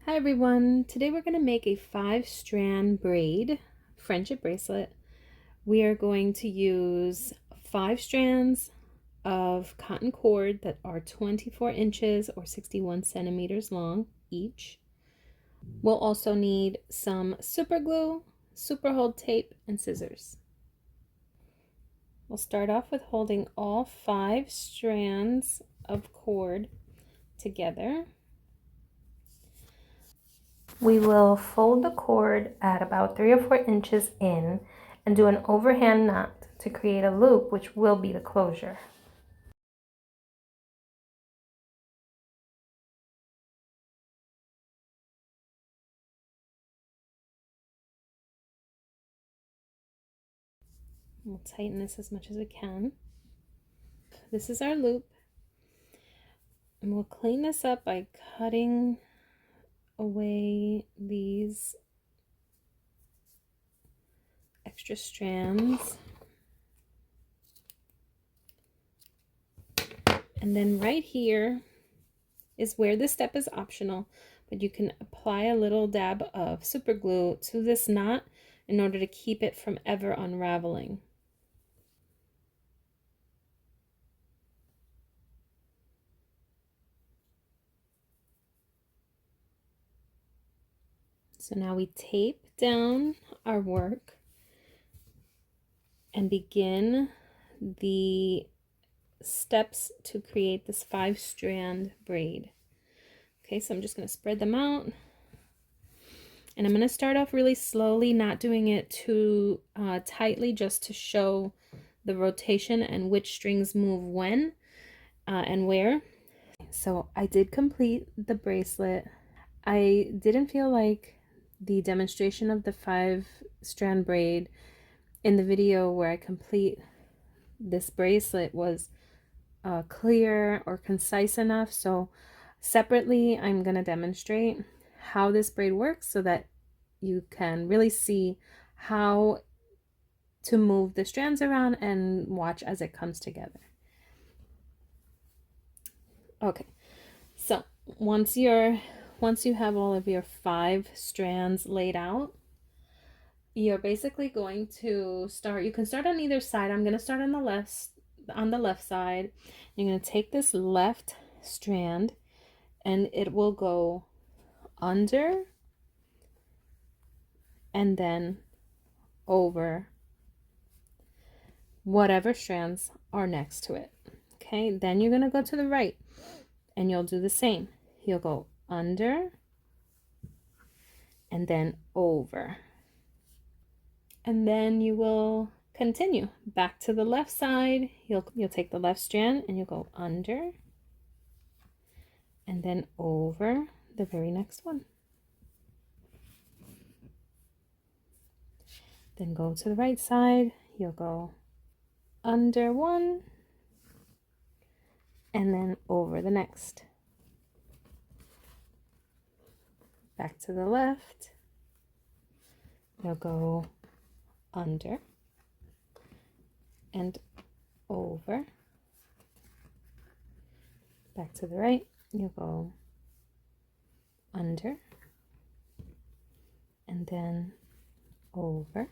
Hi everyone, today we're going to make a 5-strand braid friendship bracelet. We are going to use 5 strands of cotton cord that are 24 inches or 61 centimeters long each. We'll also need some super glue, super hold tape, and scissors. We'll start off with holding all 5 strands of cord together. We will fold the cord at about 3 or 4 inches in and do an overhand knot to create a loop, which will be the closure. We'll tighten this as much as we can. This is our loop, and we'll clean this up by cutting away these extra strands. And then right here is where this step is optional, but you can apply a little dab of super glue to this knot in order to keep it from ever unraveling. So now we tape down our work and begin the steps to create this 5-strand braid. Okay, so I'm just going to spread them out. And I'm going to start off really slowly, not doing it too tightly, just to show the rotation and which strings move when and where. So I did complete the bracelet. I didn't feel like the demonstration of the 5-strand braid in the video where I complete this bracelet was clear or concise enough. So separately, I'm going to demonstrate how this braid works so that you can really see how to move the strands around and watch as it comes together. Okay, so once you have all of your 5 strands laid out, you're basically going to start. You can start on either side. I'm going to start on the left side. You're going to take this left strand and it will go under and then over whatever strands are next to it. Okay, then you're going to go to the right and you'll do the same. You'll go under and then over. And then you will continue back to the left side. You'll take the left strand and you'll go under and then over the very next one. Then go to the right side. You'll go under one and then over the next. Back to the left. You'll go under and over. Back to the right. You'll go under and then over.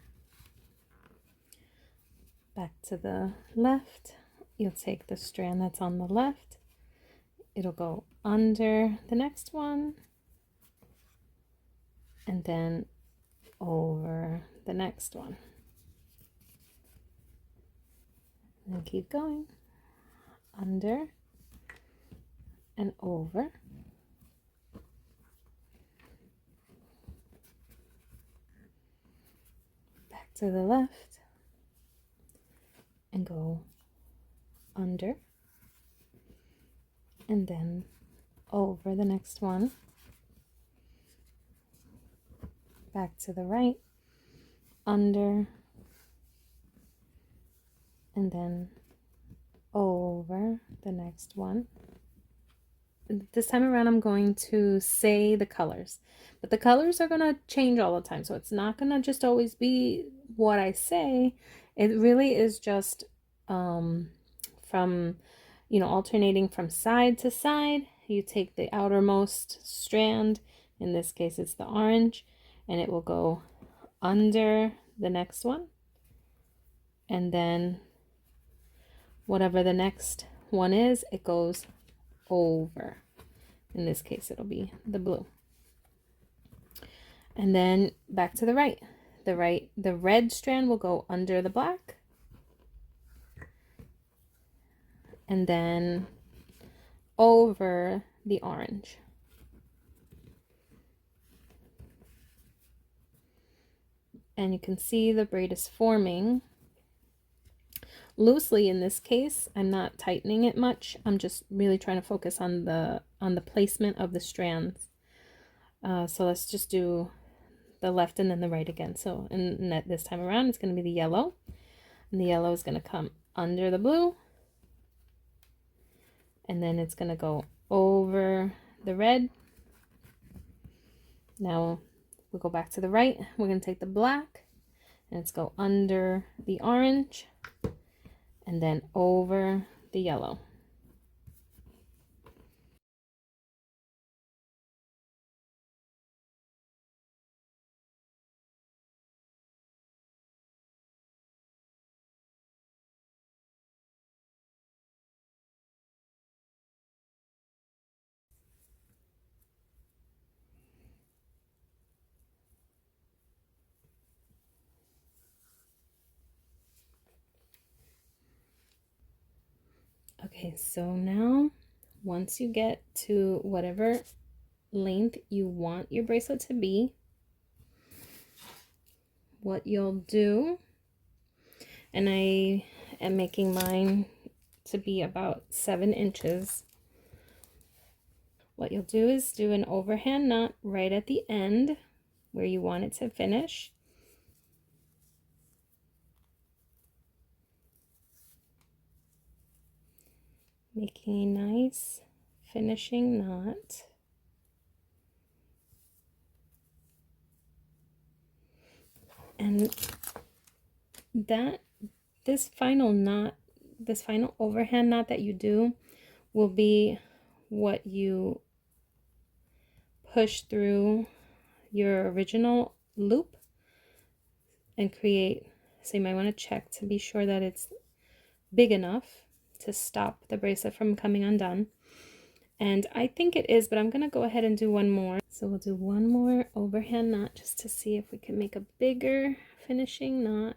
Back to the left. You'll take the strand that's on the left. It'll go under the next one and then over the next one. And then keep going. Under and over. Back to the left and go under and then over the next one. Back to the right, under and then over the next one. This time around I'm going to say the colors, but the colors are going to change all the time, so it's not going to just always be what I say. It really is just from alternating from side to side. You take the outermost strand, In this case, it's the orange, and it will go under the next one, and then whatever the next one is, it goes over. In this case, it'll be the blue. And then back to the right. The red strand will go under the black, and then over the orange. And you can see the braid is forming loosely. In this case, I'm not tightening it much. I'm just really trying to focus on the placement of the strands. So let's just do the left and then the right again. So and this time around, it's going to be the yellow, and the yellow is going to come under the blue, and then it's going to go over the red. Now we'll go back to the right. We're going to take the black, and it's go under the orange, and then over the yellow. Okay, so now once you get to whatever length you want your bracelet to be, what you'll do, and I am making mine to be about 7 inches. What you'll do is do an overhand knot right at the end where you want it to finish. Making a nice finishing knot. And this final knot, this final overhand knot that you do will be what you push through your original loop and create. So you might want to check to be sure that it's big enough to stop the bracelet from coming undone. And I think it is, but I'm going to go ahead and do one more. So we'll do one more overhand knot just to see if we can make a bigger finishing knot.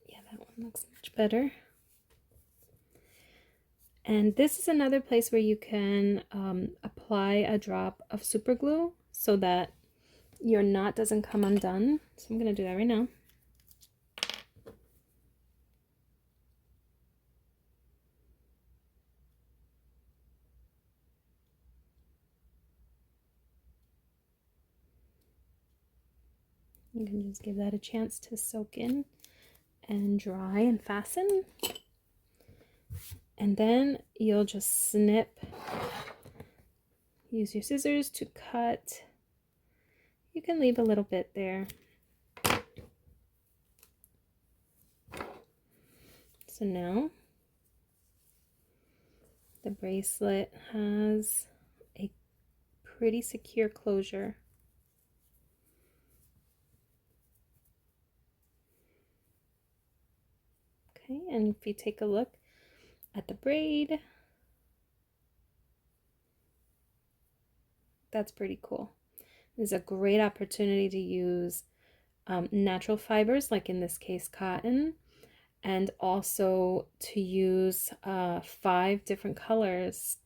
Yeah, that one looks much better. And this is another place where you can apply a drop of super glue so that your knot doesn't come undone. So I'm going to do that right now. You can just give that a chance to soak in and dry and fasten. And then you'll just snip. Use your scissors to cut. You can leave a little bit there. So now the bracelet has a pretty secure closure. Okay, and if you take a look at the braid, that's pretty cool. It's a great opportunity to use natural fibers, like in this case cotton, and also to use 5 different colors